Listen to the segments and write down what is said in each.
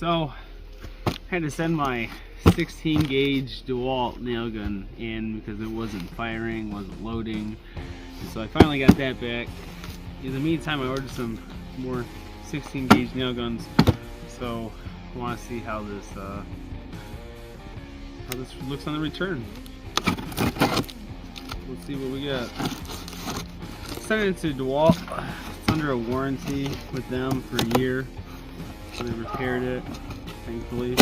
So I had to send my 16 gauge DeWalt Nailgun in because it wasn't firing, wasn't loading. And so I finally got that back. In the meantime, I ordered some more 16 gauge nail guns. So I want to see how this looks on the return. Let's see what we got. Sent it to DeWalt. It's under a warranty with them for a year. So they repaired it, thankfully.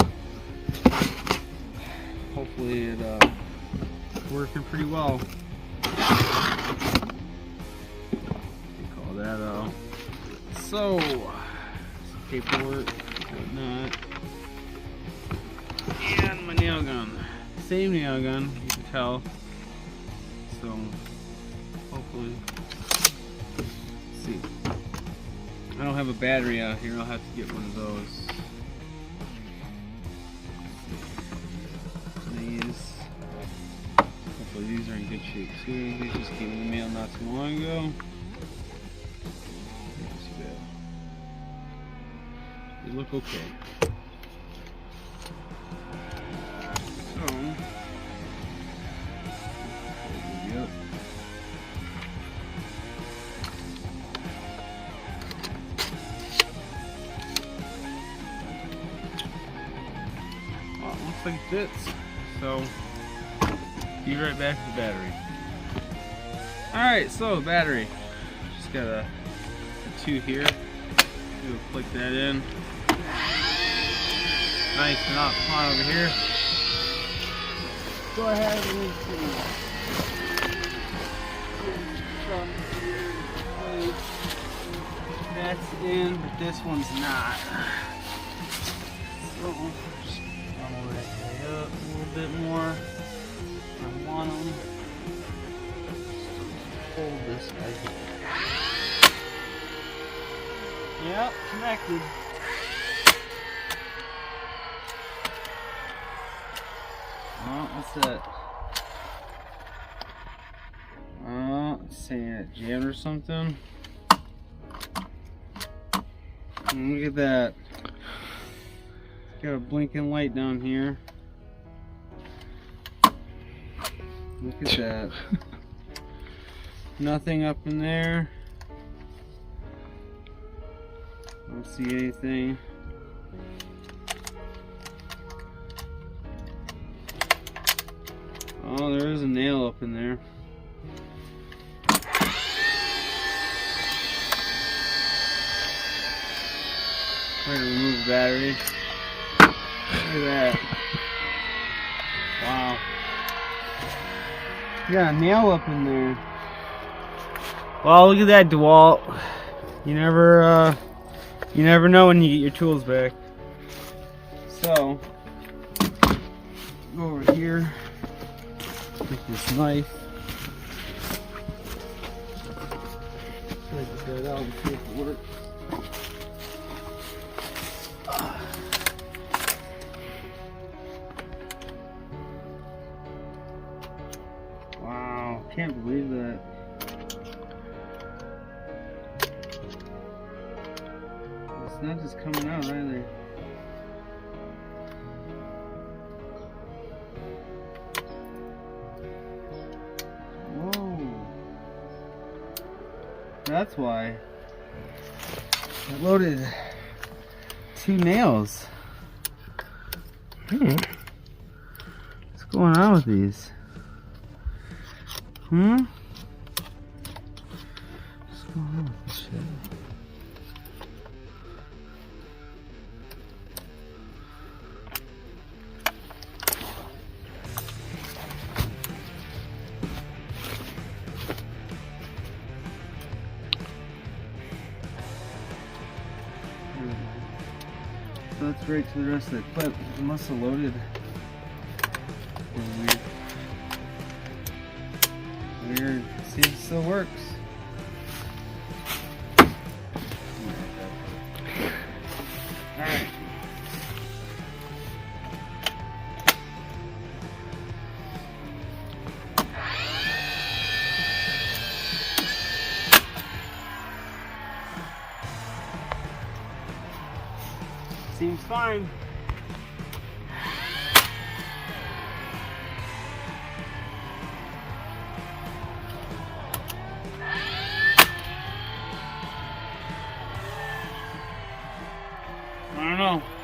Hopefully it's working pretty well. Call that out. So, paperwork, whatnot, and my nail gun. Same nail gun, you can tell. So, hopefully, let's see. I don't have a battery out here. I'll have to get one of those. These. Hopefully these are in good shape too. These just came in the mail not too long ago. Not too bad. They look okay. So, yep. Looks like it fits, so be right back with the battery. Alright, so battery. Just got a 2 here. We'll click that in. Nice and up on over here. Go ahead and that's in, but this one's not. So pummel that guy up a little bit more. I want them. Hold this guy. Yep, connected. Oh, what's that? Oh, it's saying it jammed or something. Look at that. Got a blinking light down here. Look at that. Nothing up in there. Don't see anything. Oh, there is a nail up in there. I'm going to remove the battery. Look at that. Wow. You got a nail up in there. Well, look at that, DeWalt. You never know when you get your tools back. So, go over here. Take this knife. Try to get that out and see if it works. Wow, can't believe that. It's not just coming out either. Whoa. That's why. I loaded 2 nails. What's going on with these? What's going on with this shit? So that's right to the rest of the clip. It must have loaded. Weird. Weird. See if it still works. Alright. seems fine. I don't know.